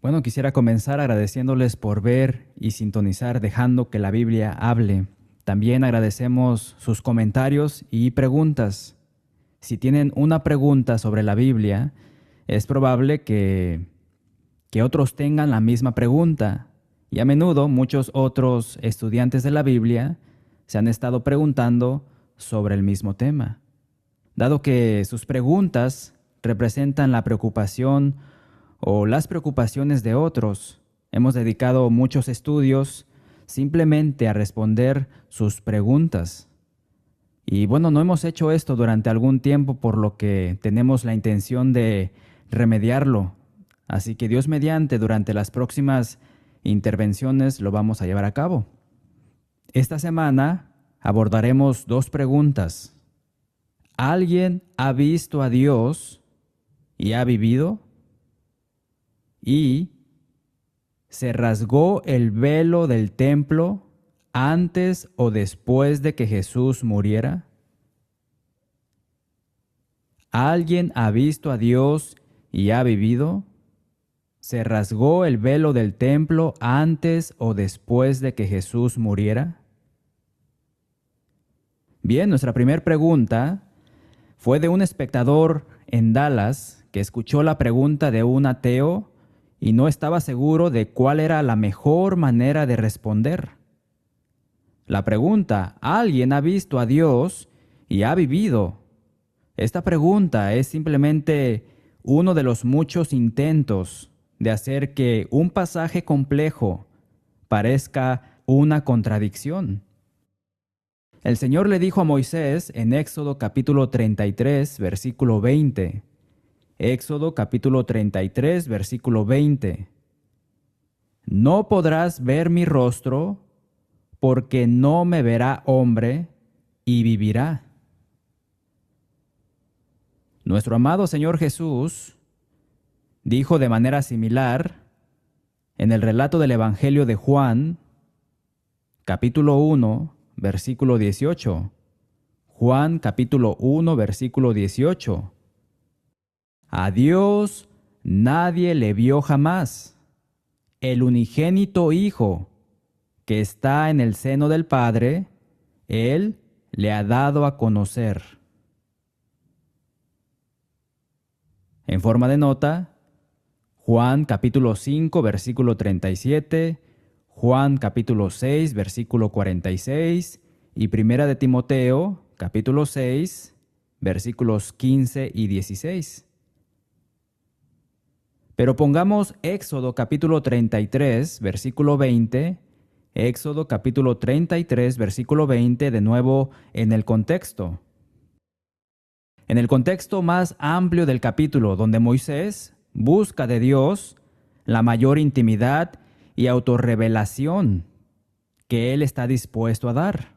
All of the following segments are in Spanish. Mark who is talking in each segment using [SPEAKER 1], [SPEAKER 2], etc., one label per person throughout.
[SPEAKER 1] Bueno, quisiera comenzar agradeciéndoles por ver y sintonizar, dejando que la Biblia hable. También agradecemos sus comentarios y preguntas. Si tienen una pregunta sobre la Biblia, es probable que otros tengan la misma pregunta. Y a menudo muchos otros estudiantes de la Biblia se han estado preguntando sobre el mismo tema. Dado que sus preguntas representan la preocupación o las preocupaciones de otros, hemos dedicado muchos estudios simplemente a responder sus preguntas. Y bueno, no hemos hecho esto durante algún tiempo, por lo que tenemos la intención de remediarlo. Así que Dios mediante, durante las próximas intervenciones lo vamos a llevar a cabo. Esta semana abordaremos dos preguntas. ¿Alguien ha visto a Dios y ha vivido? ¿Y se rasgó el velo del templo antes o después de que Jesús muriera? ¿Alguien ha visto a Dios y ha vivido? ¿Se rasgó el velo del templo antes o después de que Jesús muriera? Bien, nuestra primera pregunta fue de un espectador en Dallas que escuchó la pregunta de un ateo y no estaba seguro de cuál era la mejor manera de responder. La pregunta, ¿alguien ha visto a Dios y ha vivido? Esta pregunta es simplemente uno de los muchos intentos de hacer que un pasaje complejo parezca una contradicción. El Señor le dijo a Moisés en Éxodo capítulo 33, versículo 20. Éxodo capítulo 33, versículo 20. No podrás ver mi rostro, porque no me verá hombre y vivirá. Nuestro amado Señor Jesús dijo de manera similar en el relato del Evangelio de Juan, capítulo 1, versículo 18. Juan capítulo 1, versículo 18. A Dios nadie le vio jamás. El unigénito Hijo que está en el seno del Padre, Él le ha dado a conocer. En forma de nota, Juan capítulo 5, versículo 37, Juan capítulo 6, versículo 46 y Primera de Timoteo capítulo 6, versículos 15 y 16. Pero pongamos Éxodo capítulo 33, versículo 20, Éxodo capítulo 33, versículo 20, de nuevo en el contexto. En el contexto más amplio del capítulo, donde Moisés busca de Dios la mayor intimidad y autorrevelación que Él está dispuesto a dar.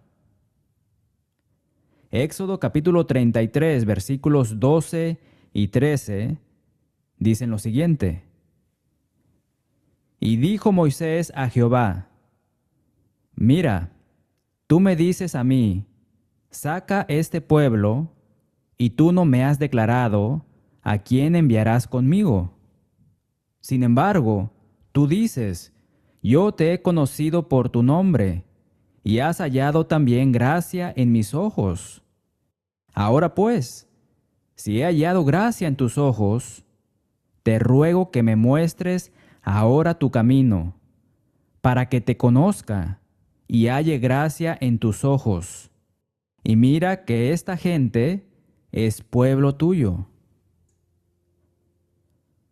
[SPEAKER 1] Éxodo capítulo 33, versículos 12 y 13, dicen lo siguiente. Y dijo Moisés a Jehová, mira, tú me dices a mí, saca este pueblo, y tú no me has declarado a quién enviarás conmigo. Sin embargo, tú dices, yo te he conocido por tu nombre, y has hallado también gracia en mis ojos. Ahora pues, si he hallado gracia en tus ojos, te ruego que me muestres ahora tu camino, para que te conozca y halle gracia en tus ojos. Y mira que esta gente es pueblo tuyo.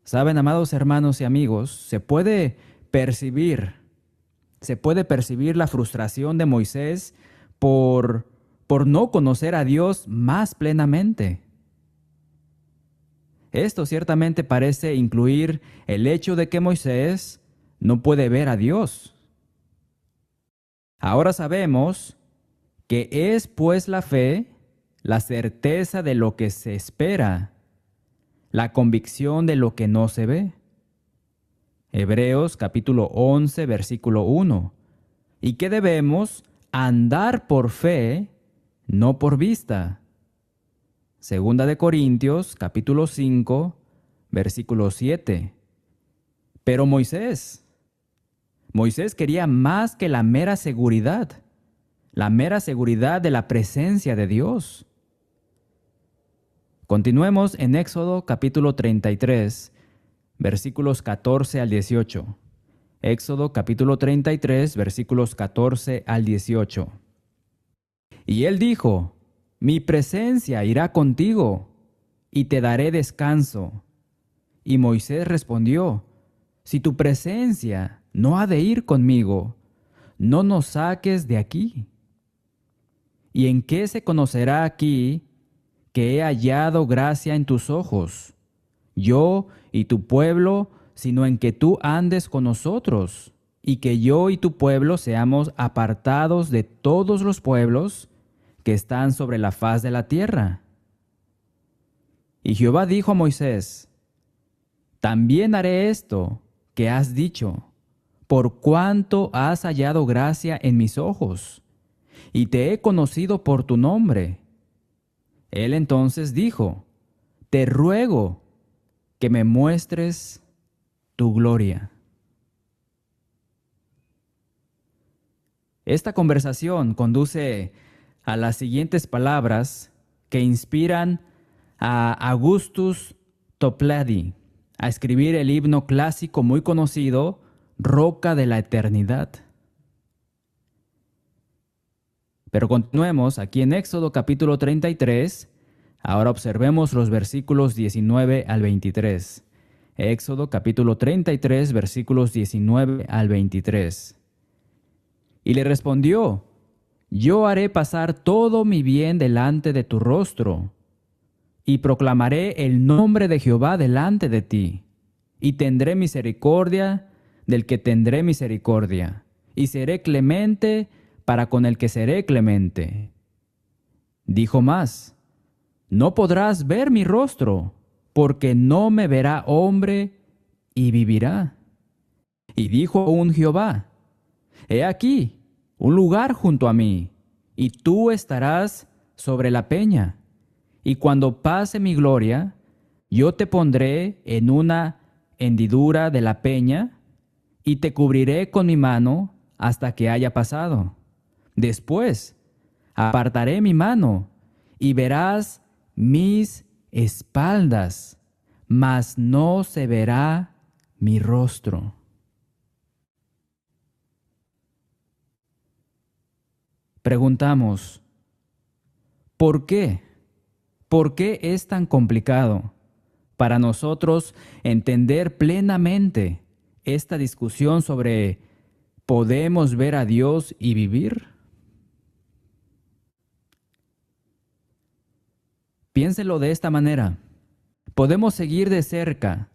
[SPEAKER 1] Saben, amados hermanos y amigos, se puede percibir la frustración de Moisés por no conocer a Dios más plenamente. Esto ciertamente parece incluir el hecho de que Moisés no puede ver a Dios. Ahora sabemos que es pues la fe, la certeza de lo que se espera, la convicción de lo que no se ve. Hebreos capítulo 11, versículo 1. Y que debemos andar por fe, no por vista. Segunda de Corintios capítulo 5, versículo 7. Pero Moisés quería más que la mera seguridad de la presencia de Dios. Continuemos en Éxodo capítulo 33, versículos 14 al 18. Éxodo capítulo 33, versículos 14 al 18. Y él dijo: Mi presencia irá contigo, y te daré descanso. Y Moisés respondió: Si tu presencia no ha de ir conmigo, no nos saques de aquí. ¿Y en qué se conocerá aquí que he hallado gracia en tus ojos, yo y tu pueblo, sino en que tú andes con nosotros, y que yo y tu pueblo seamos apartados de todos los pueblos que están sobre la faz de la tierra? Y Jehová dijo a Moisés: También haré esto que has dicho, por cuanto has hallado gracia en mis ojos, y te he conocido por tu nombre. Él entonces dijo: Te ruego que me muestres tu gloria. Esta conversación conduce a las siguientes palabras que inspiran a Augustus Toplady a escribir el himno clásico muy conocido, Roca de la Eternidad. Pero continuemos aquí en Éxodo capítulo 33. Ahora observemos los versículos 19 al 23. Éxodo capítulo 33, versículos 19 al 23. Y le respondió: Yo haré pasar todo mi bien delante de tu rostro, y proclamaré el nombre de Jehová delante de ti, y tendré misericordia del que tendré misericordia, y seré clemente para con el que seré clemente. Dijo más: No podrás ver mi rostro, porque no me verá hombre y vivirá. Y dijo aún Jehová: He aquí un lugar junto a mí, y tú estarás sobre la peña. Y cuando pase mi gloria, yo te pondré en una hendidura de la peña, y te cubriré con mi mano hasta que haya pasado. Después apartaré mi mano, y verás mis espaldas, mas no se verá mi rostro. Preguntamos: ¿por qué? ¿Por qué es tan complicado para nosotros entender plenamente esta discusión sobre ¿podemos ver a Dios y vivir? Piénselo de esta manera. Podemos seguir de cerca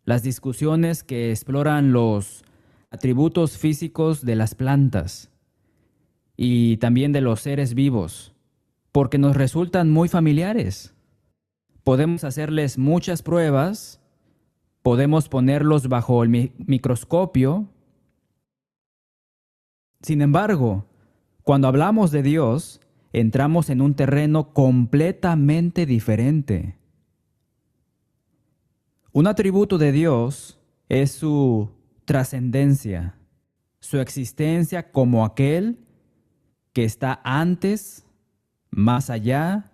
[SPEAKER 1] las discusiones que exploran los atributos físicos de las plantas y también de los seres vivos, porque nos resultan muy familiares. Podemos hacerles muchas pruebas, podemos ponerlos bajo el microscopio. Sin embargo, cuando hablamos de Dios, entramos en un terreno completamente diferente. Un atributo de Dios es su trascendencia, su existencia como aquel que está antes, más allá,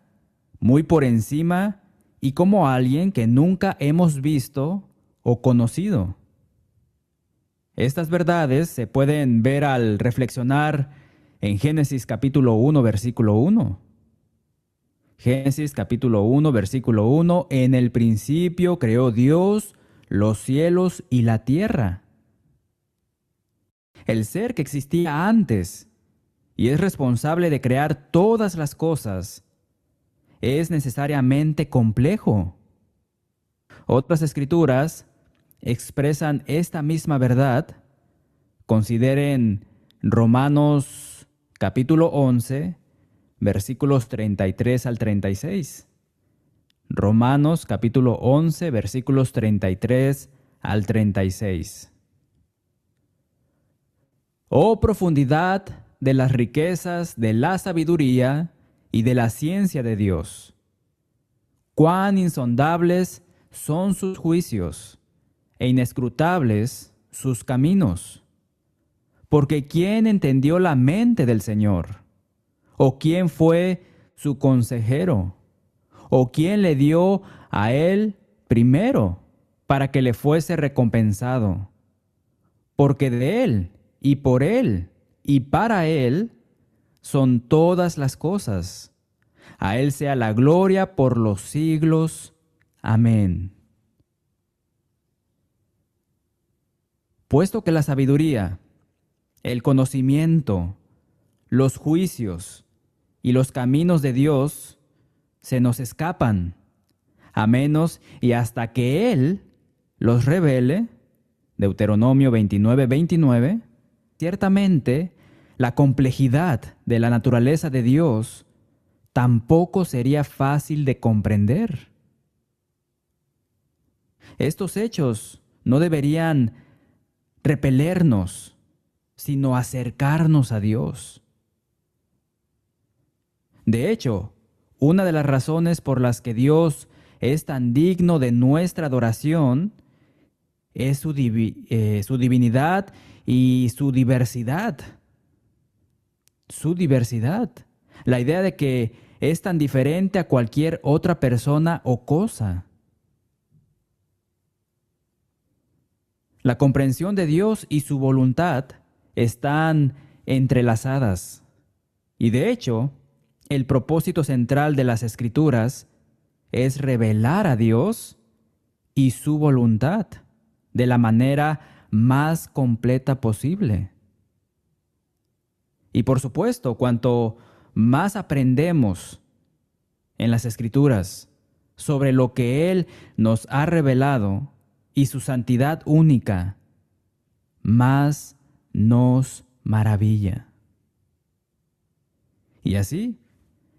[SPEAKER 1] muy por encima, y como alguien que nunca hemos visto o conocido. Estas verdades se pueden ver al reflexionar en Génesis capítulo 1, versículo 1. Génesis capítulo 1, versículo 1: En el principio creó Dios los cielos y la tierra. El ser que existía antes y es responsable de crear todas las cosas es necesariamente complejo. Otras escrituras expresan esta misma verdad. Consideren Romanos capítulo 11, versículos 33 al 36. Romanos capítulo 11, versículos 33 al 36. Oh profundidad de las riquezas de la sabiduría y de la ciencia de Dios. Cuán insondables son sus juicios, e inescrutables sus caminos. Porque ¿quién entendió la mente del Señor? ¿O quién fue su consejero? ¿O quién le dio a él primero para que le fuese recompensado? Porque de él, y por él, y para él, son todas las cosas. A él sea la gloria por los siglos. Amén. Puesto que la sabiduría, el conocimiento, los juicios y los caminos de Dios se nos escapan, a menos y hasta que Él los revele, Deuteronomio 29:29, ciertamente la complejidad de la naturaleza de Dios tampoco sería fácil de comprender. Estos hechos no deberían repelernos, sino acercarnos a Dios. De hecho, una de las razones por las que Dios es tan digno de nuestra adoración es su divinidad y su diversidad. Su diversidad. La idea de que es tan diferente a cualquier otra persona o cosa. La comprensión de Dios y su voluntad están entrelazadas. Y de hecho, el propósito central de las Escrituras es revelar a Dios y su voluntad de la manera más completa posible. Y por supuesto, cuanto más aprendemos en las Escrituras sobre lo que Él nos ha revelado y su santidad única, más nos maravilla. Y así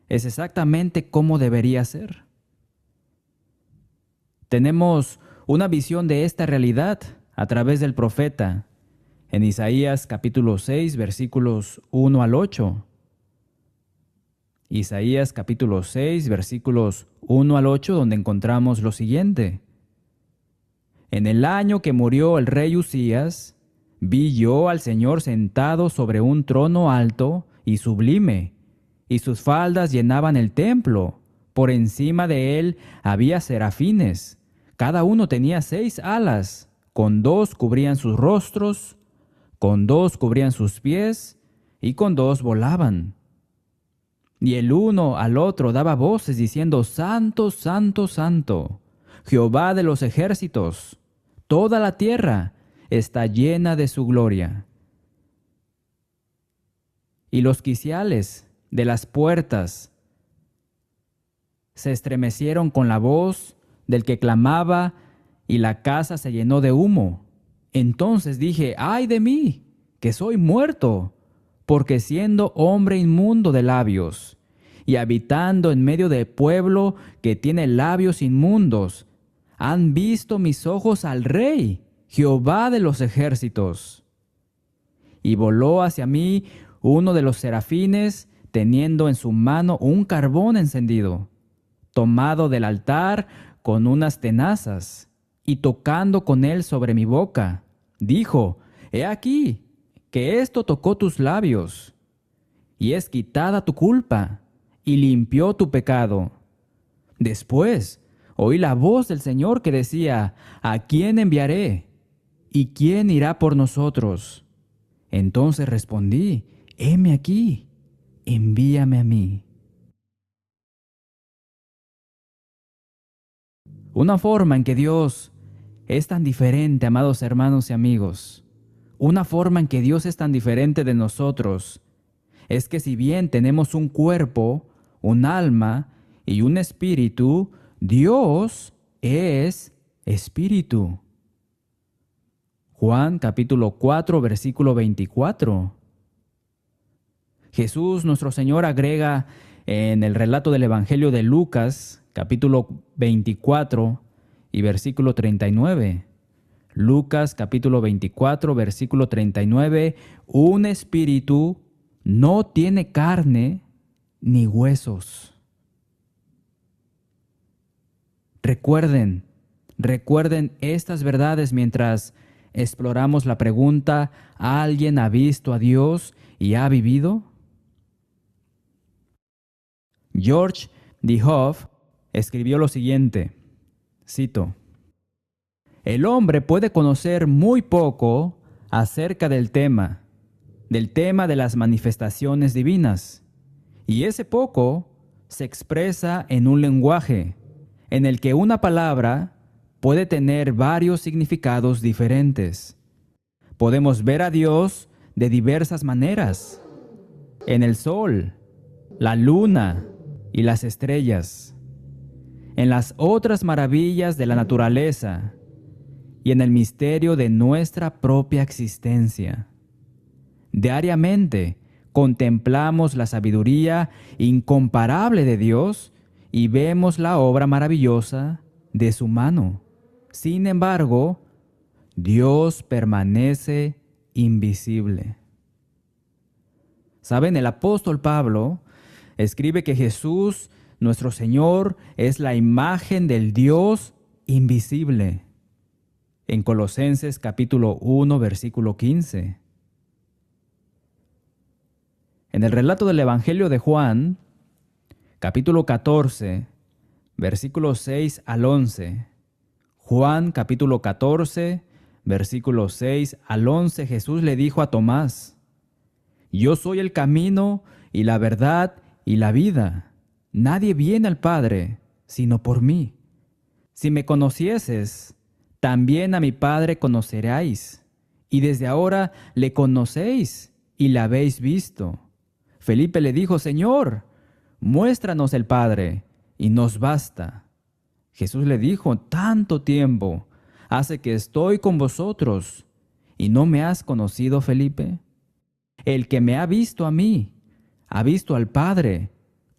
[SPEAKER 1] es exactamente como debería ser. Tenemos una visión de esta realidad a través del profeta en Isaías capítulo 6, versículos 1 al 8. Isaías capítulo 6, versículos 1 al 8, donde encontramos lo siguiente. En el año que murió el rey Usías, vi yo al Señor sentado sobre un trono alto y sublime, y sus faldas llenaban el templo. Por encima de él había serafines. Cada uno tenía 6 alas, con 2 cubrían sus rostros, con 2 cubrían sus pies, y con 2 volaban. Y el uno al otro daba voces diciendo, Santo, Santo, Santo, Jehová de los ejércitos, toda la tierra está llena de su gloria. Y los quiciales de las puertas se estremecieron con la voz del que clamaba, y la casa se llenó de humo. Entonces dije, ¡ay de mí, que soy muerto! Porque siendo hombre inmundo de labios, y habitando en medio de pueblo que tiene labios inmundos, han visto mis ojos al Rey, Jehová de los ejércitos. Y voló hacia mí uno de los serafines, teniendo en su mano un carbón encendido, tomado del altar con unas tenazas, y tocando con él sobre mi boca, dijo, He aquí, que esto tocó tus labios, y es quitada tu culpa, y limpió tu pecado. Después oí la voz del Señor que decía, ¿a quién enviaré? ¿Y quién irá por nosotros? Entonces respondí, heme aquí, envíame a mí. Una forma en que Dios es tan diferente, amados hermanos y amigos, una forma en que Dios es tan diferente de nosotros, es que si bien tenemos un cuerpo, un alma y un espíritu, Dios es espíritu. Juan capítulo 4, versículo 24. Jesús, nuestro Señor, agrega en el relato del Evangelio de Lucas, capítulo 24 y versículo 39. Lucas capítulo 24, versículo 39. Un espíritu no tiene carne ni huesos. Recuerden Recuerden estas verdades mientras exploramos la pregunta: ¿alguien ha visto a Dios y ha vivido? George D. Hoff escribió lo siguiente, cito: "El hombre puede conocer muy poco acerca del tema de las manifestaciones divinas, y ese poco se expresa en un lenguaje en el que una palabra puede tener varios significados diferentes. Podemos ver a Dios de diversas maneras, en el sol, la luna y las estrellas, en las otras maravillas de la naturaleza y en el misterio de nuestra propia existencia. Diariamente contemplamos la sabiduría incomparable de Dios y vemos la obra maravillosa de su mano. Sin embargo, Dios permanece invisible". ¿Saben? El apóstol Pablo escribe que Jesús, nuestro Señor, es la imagen del Dios invisible. En Colosenses capítulo 1, versículo 15. En el relato del Evangelio de Juan, capítulo 14, versículos 6 al 11. Juan capítulo 14, versículos 6 al 11, Jesús le dijo a Tomás: "Yo soy el camino y la verdad y la vida. Nadie viene al Padre sino por mí. Si me conocieses, también a mi Padre conoceráis, y desde ahora le conocéis y le habéis visto". Felipe le dijo: "Señor, muéstranos el Padre, y nos basta". Jesús le dijo: "Tanto tiempo hace que estoy con vosotros, ¿y no me has conocido, Felipe? El que me ha visto a mí, ha visto al Padre.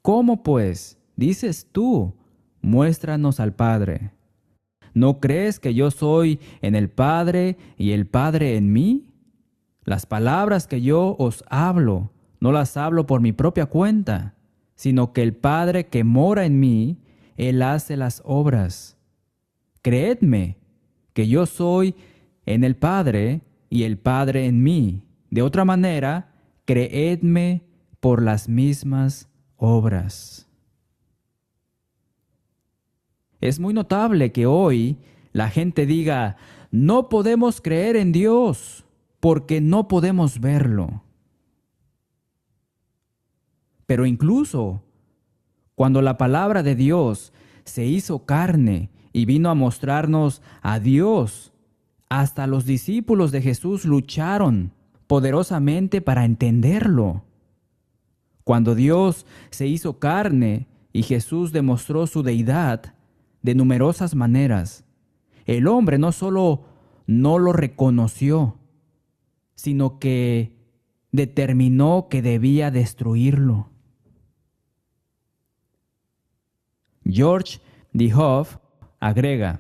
[SPEAKER 1] ¿Cómo pues dices tú, muéstranos al Padre? ¿No crees que yo soy en el Padre y el Padre en mí? Las palabras que yo os hablo, no las hablo por mi propia cuenta, sino que el Padre que mora en mí, Él hace las obras. Creedme que yo soy en el Padre y el Padre en mí. De otra manera, creedme por las mismas obras". Es muy notable que hoy la gente diga: "No podemos creer en Dios porque no podemos verlo". Pero incluso cuando la palabra de Dios se hizo carne y vino a mostrarnos a Dios, hasta los discípulos de Jesús lucharon poderosamente para entenderlo. Cuando Dios se hizo carne y Jesús demostró su deidad de numerosas maneras, el hombre no solo no lo reconoció, sino que determinó que debía destruirlo. George D. Hoff agrega: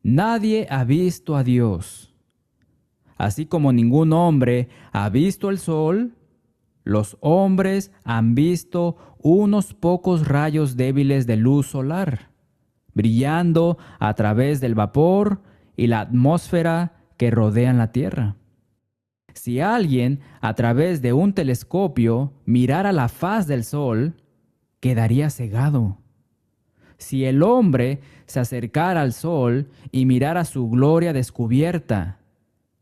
[SPEAKER 1] "Nadie ha visto a Dios. Así como ningún hombre ha visto el sol, los hombres han visto unos pocos rayos débiles de luz solar, brillando a través del vapor y la atmósfera que rodean la Tierra. Si alguien a través de un telescopio mirara la faz del sol, quedaría cegado. Si el hombre se acercara al sol y mirara su gloria descubierta,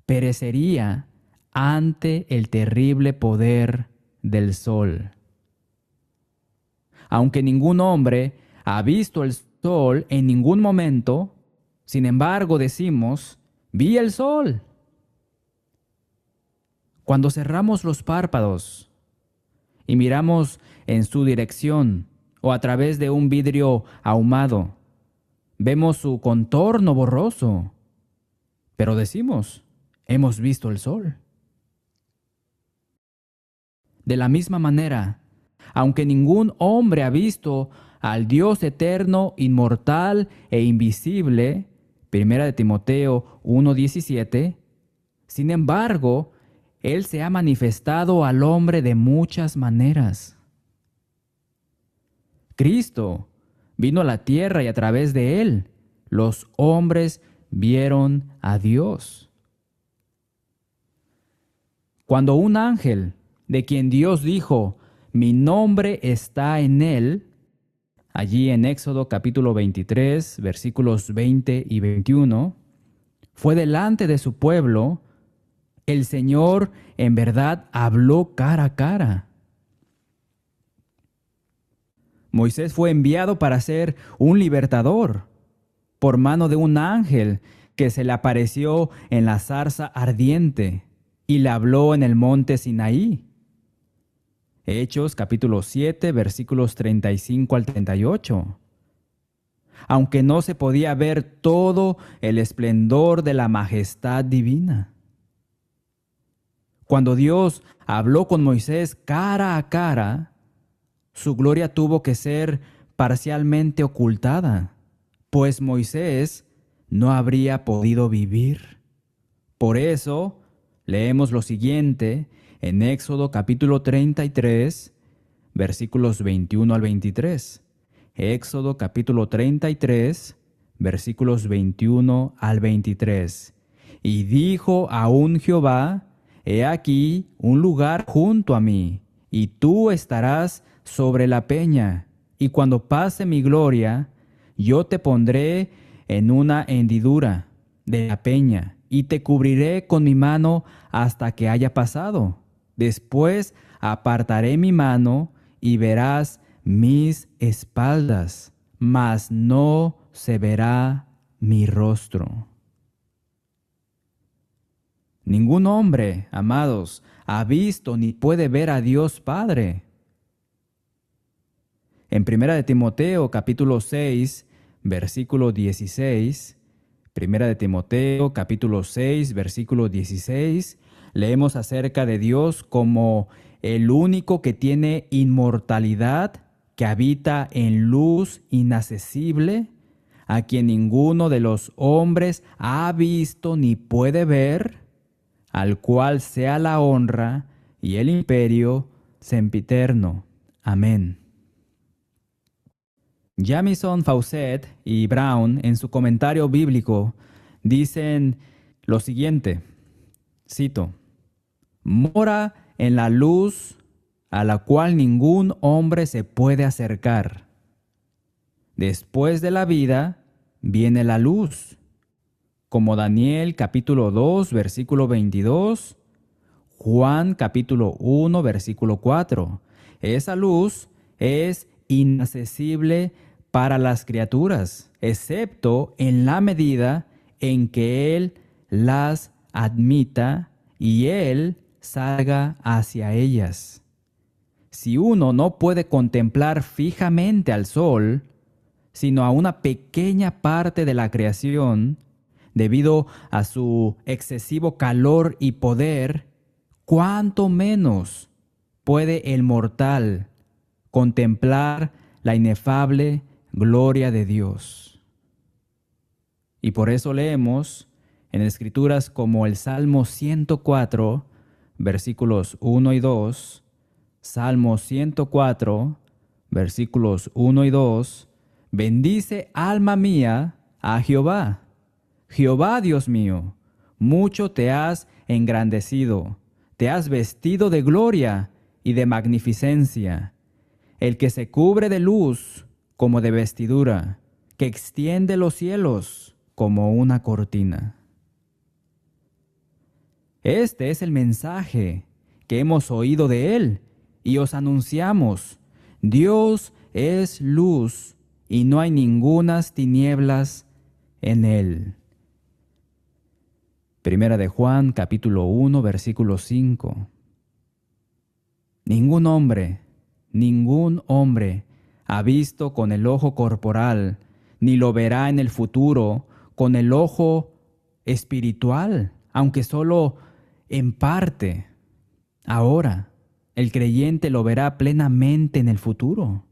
[SPEAKER 1] perecería ante el terrible poder del sol. Aunque ningún hombre ha visto el sol en ningún momento, sin embargo decimos: vi el sol. Cuando cerramos los párpados y miramos en su dirección o a través de un vidrio ahumado, vemos su contorno borroso, pero decimos: hemos visto el sol. De la misma manera, aunque ningún hombre ha visto al Dios eterno, inmortal e invisible, 1 Timoteo 1:17, sin embargo, Él se ha manifestado al hombre de muchas maneras. Cristo vino a la tierra y a través de Él los hombres vieron a Dios. Cuando un ángel, de quien Dios dijo, mi nombre está en él, allí en Éxodo capítulo 23, versículos 20 y 21, fue delante de su pueblo, el Señor en verdad habló cara a cara. Moisés fue enviado para ser un libertador por mano de un ángel que se le apareció en la zarza ardiente y le habló en el monte Sinaí. Hechos capítulo 7 versículos 35 al 38. Aunque no se podía ver todo el esplendor de la majestad divina. Cuando Dios habló con Moisés cara a cara, su gloria tuvo que ser parcialmente ocultada, pues Moisés no habría podido vivir. Por eso, leemos lo siguiente en Éxodo capítulo 33, versículos 21 al 23. Éxodo capítulo 33, versículos 21 al 23. Y dijo aún Jehová, he aquí un lugar junto a mí, y tú estarás sobre la peña, y cuando pase mi gloria, yo te pondré en una hendidura de la peña, y te cubriré con mi mano hasta que haya pasado. Después apartaré mi mano, y verás mis espaldas, mas no se verá mi rostro. Ningún hombre, amados, ha visto ni puede ver a Dios Padre. En 1 de Timoteo capítulo 6, versículo 16, 1 de Timoteo capítulo 6, versículo 16, leemos acerca de Dios como el único que tiene inmortalidad, que habita en luz inaccesible, a quien ninguno de los hombres ha visto ni puede ver, al cual sea la honra y el imperio sempiterno. Amén. Jamieson Fausset y Brown, en su comentario bíblico, dicen lo siguiente, cito, mora en la luz a la cual ningún hombre se puede acercar. Después de la vida viene la luz, como Daniel capítulo 2, versículo 22, Juan capítulo 1, versículo 4. Esa luz es inaccesible para las criaturas, excepto en la medida en que Él las admita y Él salga hacia ellas. Si uno no puede contemplar fijamente al sol, sino a una pequeña parte de la creación, debido a su excesivo calor y poder, ¿cuánto menos puede el mortal contemplar la inefable gloria de Dios? Y por eso leemos en escrituras como el Salmo 104, versículos 1 y 2, Salmo 104, versículos 1 y 2, bendice alma mía a Jehová. Jehová Dios mío, mucho te has engrandecido, te has vestido de gloria y de magnificencia. El que se cubre de luz como de vestidura, que extiende los cielos como una cortina. Este es el mensaje que hemos oído de Él y os anunciamos. Dios es luz y no hay ningunas tinieblas en Él. Primera de Juan, capítulo 1, versículo 5. Ningún hombre ha visto con el ojo corporal, ni lo verá en el futuro con el ojo espiritual, aunque solo en parte. Ahora, el creyente lo verá plenamente en el futuro.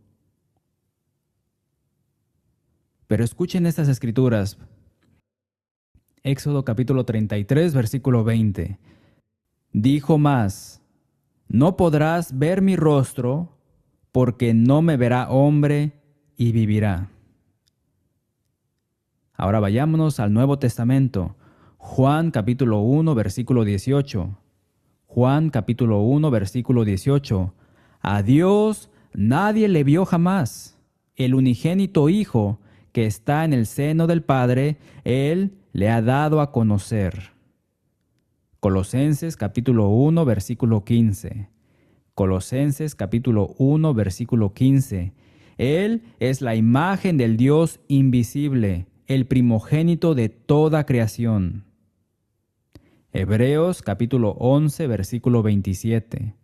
[SPEAKER 1] Pero escuchen estas escrituras. Éxodo capítulo 33, versículo 20. Dijo más, no podrás ver mi rostro, porque no me verá hombre y vivirá. Ahora vayámonos al Nuevo Testamento. Juan capítulo 1, versículo 18. Juan capítulo 1, versículo 18. A Dios nadie le vio jamás. El unigénito Hijo que está en el seno del Padre, Él le ha dado a conocer. Colosenses capítulo 1, versículo 15. Colosenses capítulo 1, versículo 15. Él es la imagen del Dios invisible, el primogénito de toda creación. Hebreos capítulo 11, versículo 27.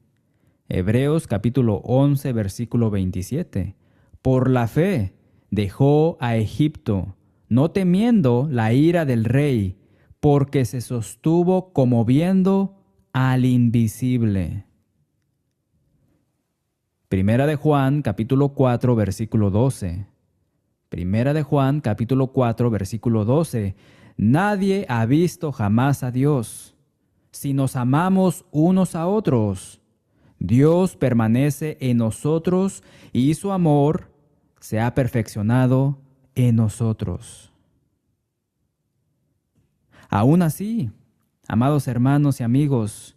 [SPEAKER 1] Hebreos capítulo 11, versículo 27. Por la fe dejó a Egipto, no temiendo la ira del rey, porque se sostuvo como viendo al invisible. Primera de Juan capítulo 4, versículo 12. Primera de Juan capítulo 4, versículo 12. Nadie ha visto jamás a Dios. Si nos amamos unos a otros, Dios permanece en nosotros y su amor se ha perfeccionado en nosotros. Aún así, amados hermanos y amigos,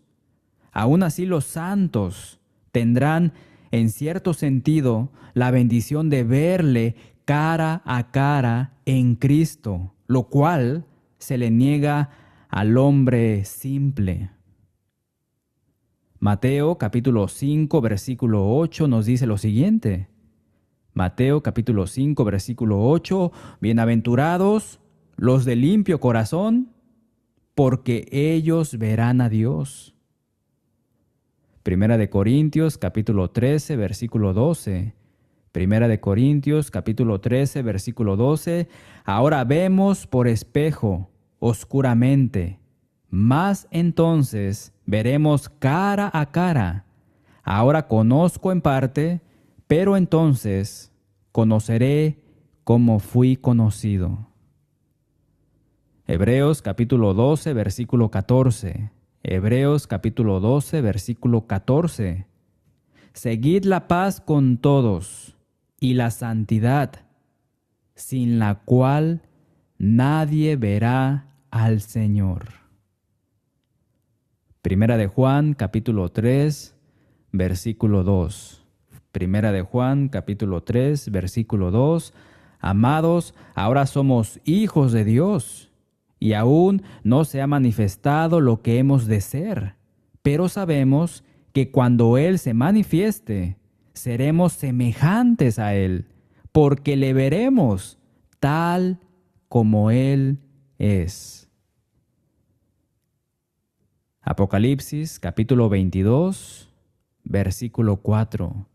[SPEAKER 1] aún así los santos tendrán en cierto sentido la bendición de verle cara a cara en Cristo, lo cual se le niega al hombre simple. Mateo capítulo 5 versículo 8 nos dice lo siguiente. Mateo capítulo 5 versículo 8, bienaventurados los de limpio corazón, porque ellos verán a Dios. Primera de Corintios capítulo 13 versículo 12. Primera de Corintios capítulo 13 versículo 12. Ahora vemos por espejo, oscuramente, mas entonces veremos cara a cara. Ahora conozco en parte, pero entonces conoceré como fui conocido. Hebreos capítulo 12 versículo 14. Hebreos capítulo 12 versículo 14. Seguid la paz con todos y la santidad, sin la cual nadie verá al Señor. Primera de Juan capítulo 3 versículo 2. Primera de Juan capítulo 3 versículo 2. Amados, ahora somos hijos de Dios, y aún no se ha manifestado lo que hemos de ser, pero sabemos que cuando Él se manifieste, seremos semejantes a Él, porque le veremos tal como Él es. Apocalipsis capítulo 22, versículo 4.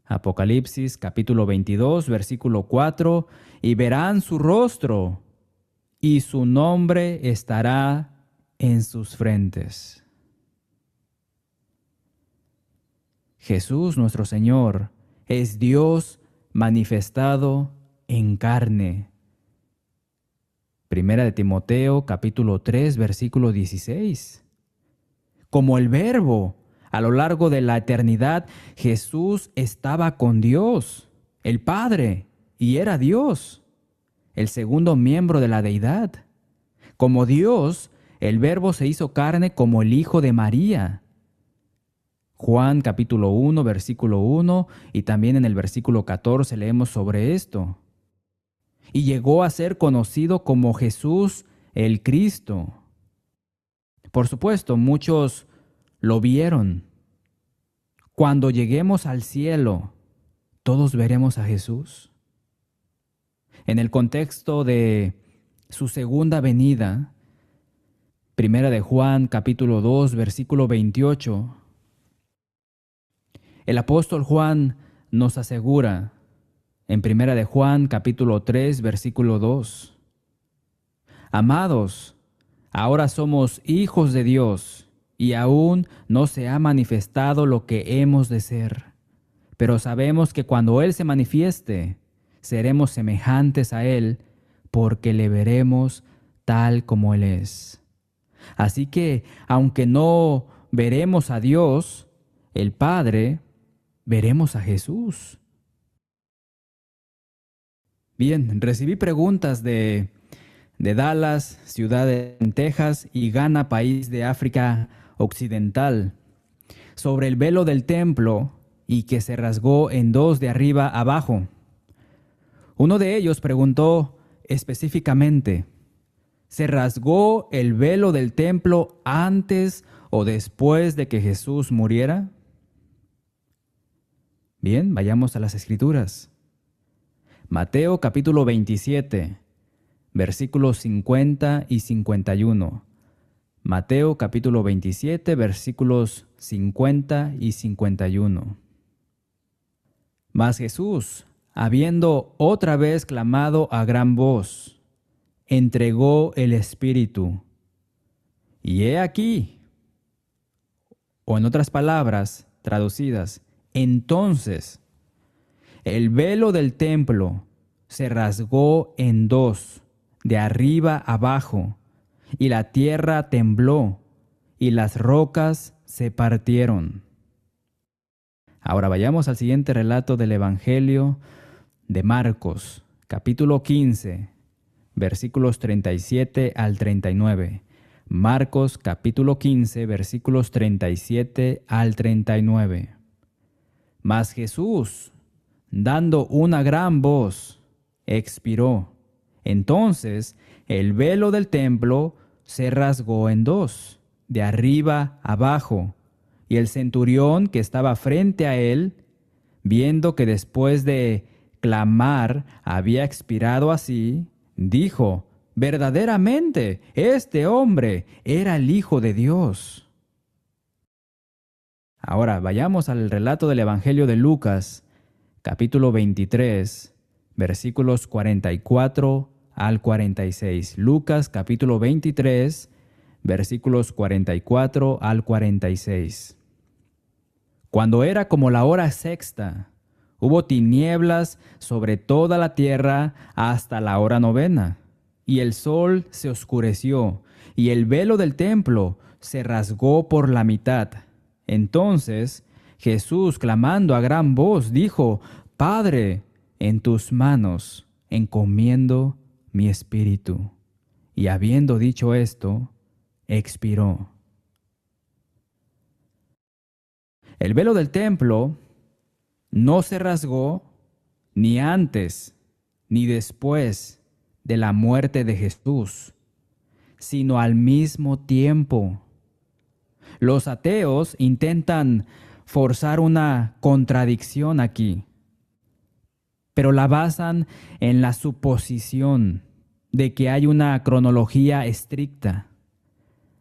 [SPEAKER 1] Apocalipsis capítulo 22, versículo 4. Y verán su rostro, y su nombre estará en sus frentes. Jesús nuestro Señor es Dios manifestado en carne. Primera de Timoteo capítulo 3 versículo 16. Como el Verbo, a lo largo de la eternidad, Jesús estaba con Dios, el Padre, y era Dios, el segundo miembro de la deidad. Como Dios, el Verbo se hizo carne como el Hijo de María. Juan capítulo 1, versículo 1, y también en el versículo 14 leemos sobre esto. Y llegó a ser conocido como Jesús el Cristo. Por supuesto, muchos lo vieron. Cuando lleguemos al cielo, ¿todos veremos a Jesús? En el contexto de su segunda venida, Primera de Juan capítulo 2, versículo 28, el apóstol Juan nos asegura en Primera de Juan capítulo 3 versículo 2. Amados, ahora somos hijos de Dios y aún no se ha manifestado lo que hemos de ser. Pero sabemos que cuando Él se manifieste, seremos semejantes a Él porque le veremos tal como Él es. Así que, aunque no veremos a Dios, el Padre, veremos a Jesús. Bien, recibí preguntas de de Dallas, ciudad en Texas, y Ghana, país de África Occidental, sobre el velo del templo y que se rasgó en dos de arriba abajo. Uno de ellos preguntó específicamente, ¿se rasgó el velo del templo antes o después de que Jesús muriera? Bien, vayamos a las Escrituras. Mateo capítulo 27, versículos 50 y 51. Mateo capítulo 27, versículos 50 y 51. Mas Jesús, habiendo otra vez clamado a gran voz, entregó el Espíritu. Y he aquí, o en otras palabras traducidas, entonces el velo del templo se rasgó en dos, de arriba abajo, y la tierra tembló, y las rocas se partieron. Ahora vayamos al siguiente relato del Evangelio de Marcos, capítulo 15, versículos 37 al 39. Marcos, capítulo 15, versículos 37 al 39. Mas Jesús, dando una gran voz, expiró. Entonces el velo del templo se rasgó en dos, de arriba abajo, y el centurión que estaba frente a él, viendo que después de clamar había expirado así, dijo, verdaderamente, este hombre era el Hijo de Dios. Ahora vayamos al relato del Evangelio de Lucas, capítulo 23, versículos 44 al 46. Lucas capítulo 23, versículos 44 al 46. Cuando era como la hora sexta, hubo tinieblas sobre toda la tierra hasta la hora novena, y el sol se oscureció, y el velo del templo se rasgó por la mitad. Entonces Jesús, clamando a gran voz, dijo, Padre, en tus manos encomiendo mi espíritu. Y habiendo dicho esto, expiró. El velo del templo no se rasgó ni antes ni después de la muerte de Jesús, sino al mismo tiempo. Los ateos intentan forzar una contradicción aquí, pero la basan en la suposición de que hay una cronología estricta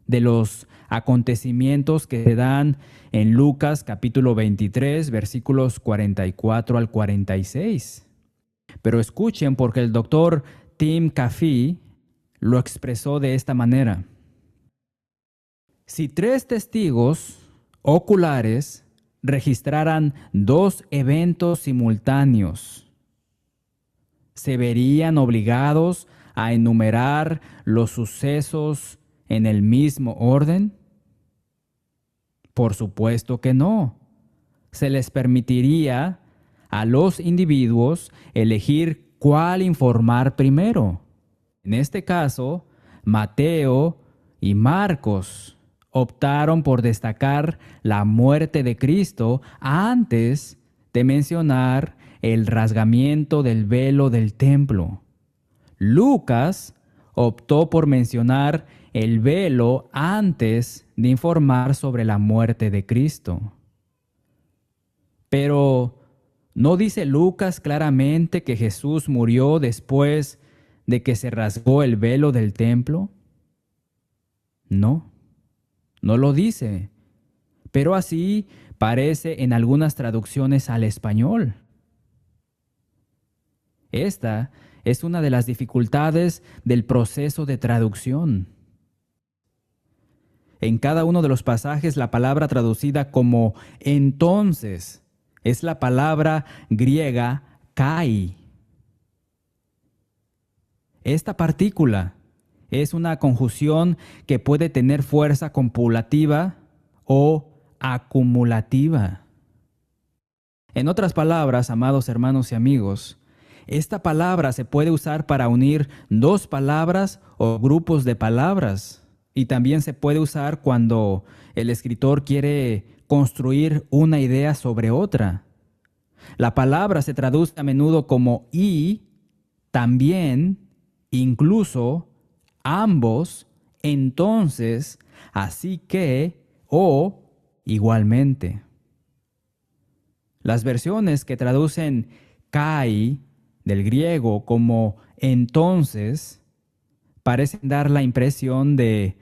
[SPEAKER 1] de los acontecimientos que se dan en Lucas capítulo 23, versículos 44 al 46. Pero escuchen porque el doctor Tim Caffey lo expresó de esta manera. Si 3 testigos oculares registraran 2 eventos simultáneos, ¿se verían obligados a enumerar los sucesos en el mismo orden? Por supuesto que no. Se les permitiría a los individuos elegir cuál informar primero. En este caso, Mateo y Marcos optaron por destacar la muerte de Cristo antes de mencionar el rasgamiento del velo del templo. Lucas optó por mencionar el velo antes de informar sobre la muerte de Cristo. Pero ¿no dice Lucas claramente que Jesús murió después de que se rasgó el velo del templo? No, no lo dice, pero así parece en algunas traducciones al español. Esta es una de las dificultades del proceso de traducción. En cada uno de los pasajes la palabra traducida como entonces es la palabra griega kai. Esta partícula es una conjunción que puede tener fuerza copulativa o acumulativa. En otras palabras, amados hermanos y amigos, Esta palabra se puede usar para unir dos palabras o grupos de palabras. Y también se puede usar cuando el escritor quiere construir una idea sobre otra. La palabra se traduce a menudo como y, también, incluso, ambos, entonces, así que, o igualmente. Las versiones que traducen kai del griego como entonces parecen dar la impresión de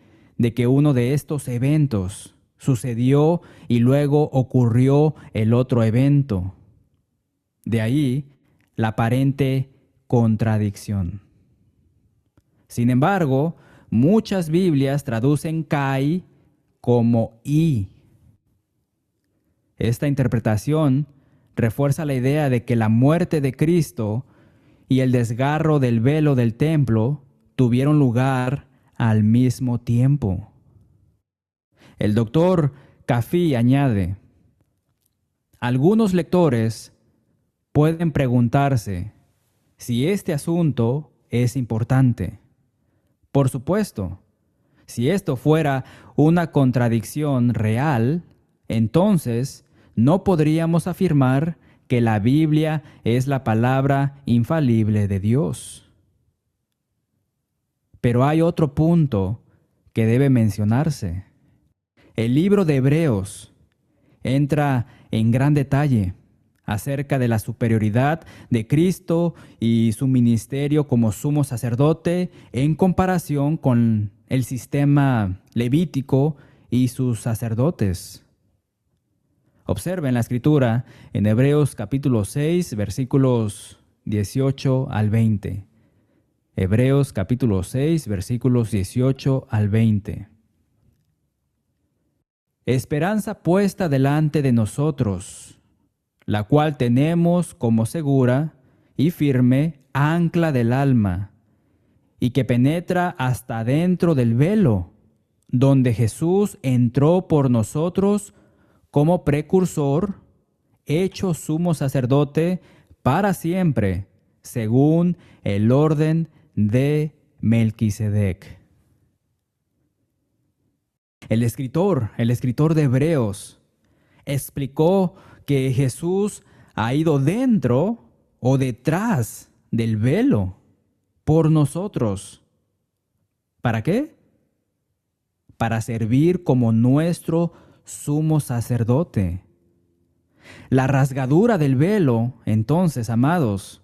[SPEAKER 1] que uno de estos eventos sucedió y luego ocurrió el otro evento. De ahí la aparente contradicción. Sin embargo, muchas Biblias traducen kai como y. Esta interpretación refuerza la idea de que la muerte de Cristo y el desgarro del velo del templo tuvieron lugar al mismo tiempo. El doctor Cafí añade: algunos lectores pueden preguntarse si este asunto es importante. Por supuesto, si esto fuera una contradicción real, entonces no podríamos afirmar que la Biblia es la palabra infalible de Dios. Pero hay otro punto que debe mencionarse. El libro de Hebreos entra en gran detalle acerca de la superioridad de Cristo y su ministerio como sumo sacerdote en comparación con el sistema levítico y sus sacerdotes. Observen la escritura en Hebreos capítulo 6, versículos 18 al 20. Hebreos capítulo 6, versículos 18 al 20. Esperanza puesta delante de nosotros, la cual tenemos como segura y firme ancla del alma, y que penetra hasta dentro del velo, donde Jesús entró por nosotros como precursor, hecho sumo sacerdote para siempre, según el orden de Melquisedec. El escritor de Hebreos, explicó que Jesús ha ido dentro o detrás del velo por nosotros. ¿Para qué? Para servir como nuestro sumo sacerdote. La rasgadura del velo, entonces, amados,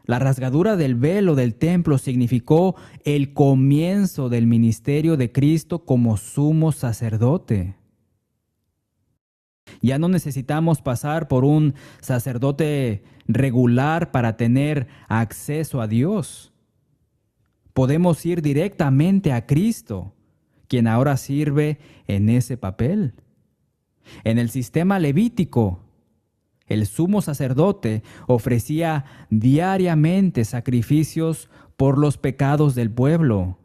[SPEAKER 1] la rasgadura del velo del templo significó el comienzo del ministerio de Cristo como sumo sacerdote. Ya no necesitamos pasar por un sacerdote regular para tener acceso a Dios. Podemos ir directamente a Cristo, quien ahora sirve en ese papel. En el sistema levítico, el sumo sacerdote ofrecía diariamente sacrificios por los pecados del pueblo.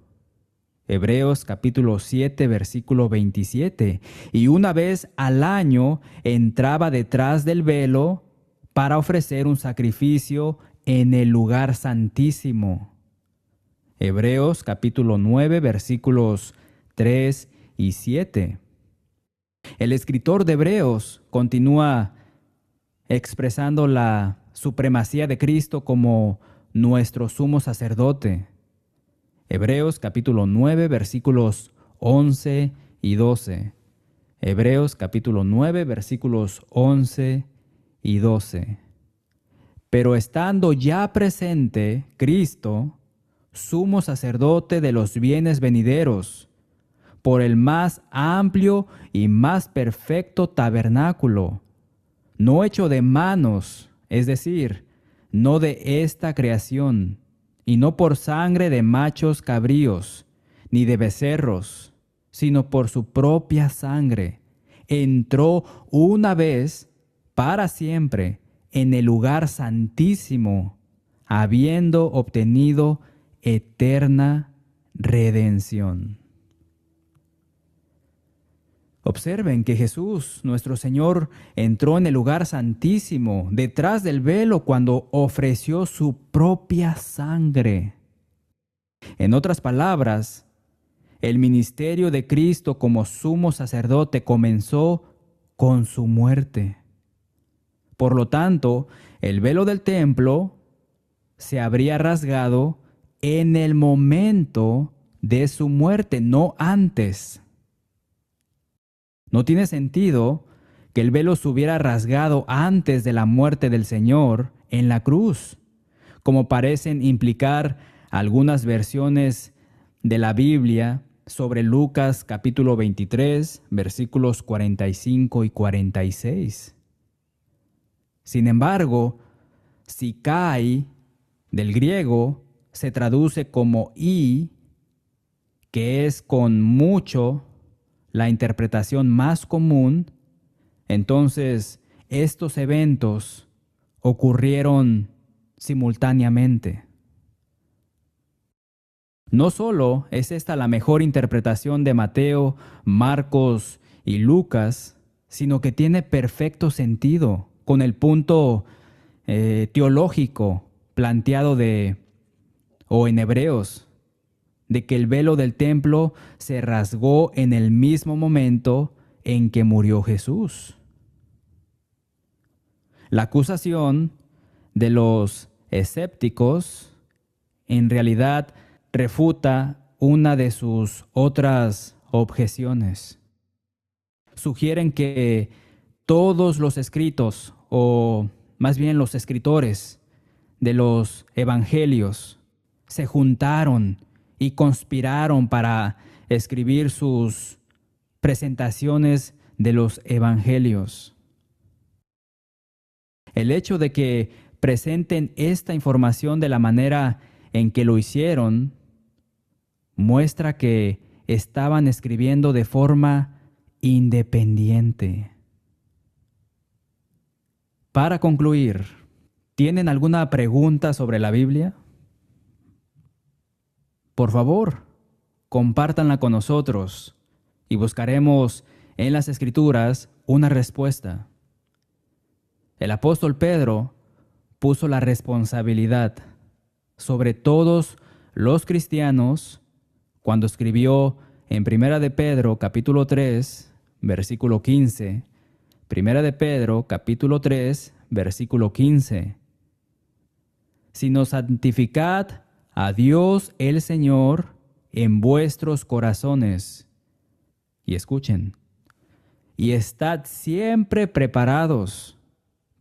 [SPEAKER 1] Hebreos capítulo 7, versículo 27. Y una vez al año entraba detrás del velo para ofrecer un sacrificio en el lugar santísimo. Hebreos capítulo 9, versículos 3 y 7. El escritor de Hebreos continúa expresando la supremacía de Cristo como nuestro sumo sacerdote. Hebreos capítulo 9, versículos 11 y 12. Hebreos capítulo 9, versículos 11 y 12. Pero estando ya presente Cristo, sumo sacerdote de los bienes venideros, por el más amplio y más perfecto tabernáculo, no hecho de manos, es decir, no de esta creación, y no por sangre de machos cabríos, ni de becerros, sino por su propia sangre, entró una vez para siempre en el lugar santísimo, habiendo obtenido eterna redención. Observen que Jesús, nuestro Señor, entró en el lugar santísimo, detrás del velo, cuando ofreció su propia sangre. En otras palabras, el ministerio de Cristo como sumo sacerdote comenzó con su muerte. Por lo tanto, el velo del templo se habría rasgado en el momento de su muerte, no antes. No tiene sentido que el velo se hubiera rasgado antes de la muerte del Señor en la cruz, como parecen implicar algunas versiones de la Biblia sobre Lucas capítulo 23, versículos 45 y 46. Sin embargo, sikai del griego se traduce como y, que es con mucho la interpretación más común. Entonces, estos eventos ocurrieron simultáneamente. No solo es esta la mejor interpretación de Mateo, Marcos y Lucas, sino que tiene perfecto sentido con el punto teológico planteado en Hebreos, de que el velo del templo se rasgó en el mismo momento en que murió Jesús. La acusación de los escépticos en realidad refuta una de sus otras objeciones. Sugieren que todos los escritos, o más bien los escritores de los evangelios, se juntaron y conspiraron para escribir sus presentaciones de los evangelios. El hecho de que presenten esta información de la manera en que lo hicieron muestra que estaban escribiendo de forma independiente. Para concluir, ¿tienen alguna pregunta sobre la Biblia? Por favor, compártanla con nosotros y buscaremos en las Escrituras una respuesta. El apóstol Pedro puso la responsabilidad sobre todos los cristianos cuando escribió en 1 de Pedro capítulo 3, versículo 15, 1 de Pedro capítulo 3, versículo 15. Sino santificad a Dios el Señor en vuestros corazones. Y escuchen, y estad siempre preparados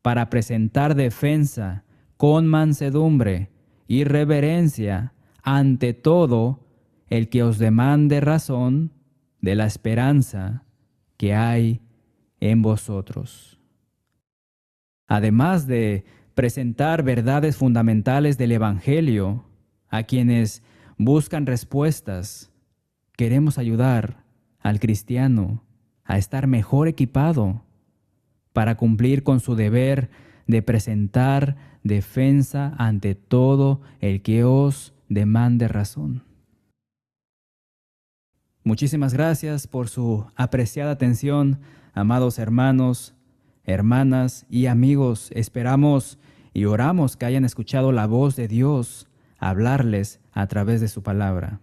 [SPEAKER 1] para presentar defensa con mansedumbre y reverencia ante todo el que os demande razón de la esperanza que hay en vosotros. Además de presentar verdades fundamentales del Evangelio a quienes buscan respuestas, queremos ayudar al cristiano a estar mejor equipado para cumplir con su deber de presentar defensa ante todo el que os demande razón. Muchísimas gracias por su apreciada atención, amados hermanos, hermanas y amigos. Esperamos y oramos que hayan escuchado la voz de Dios hablarles a través de su palabra.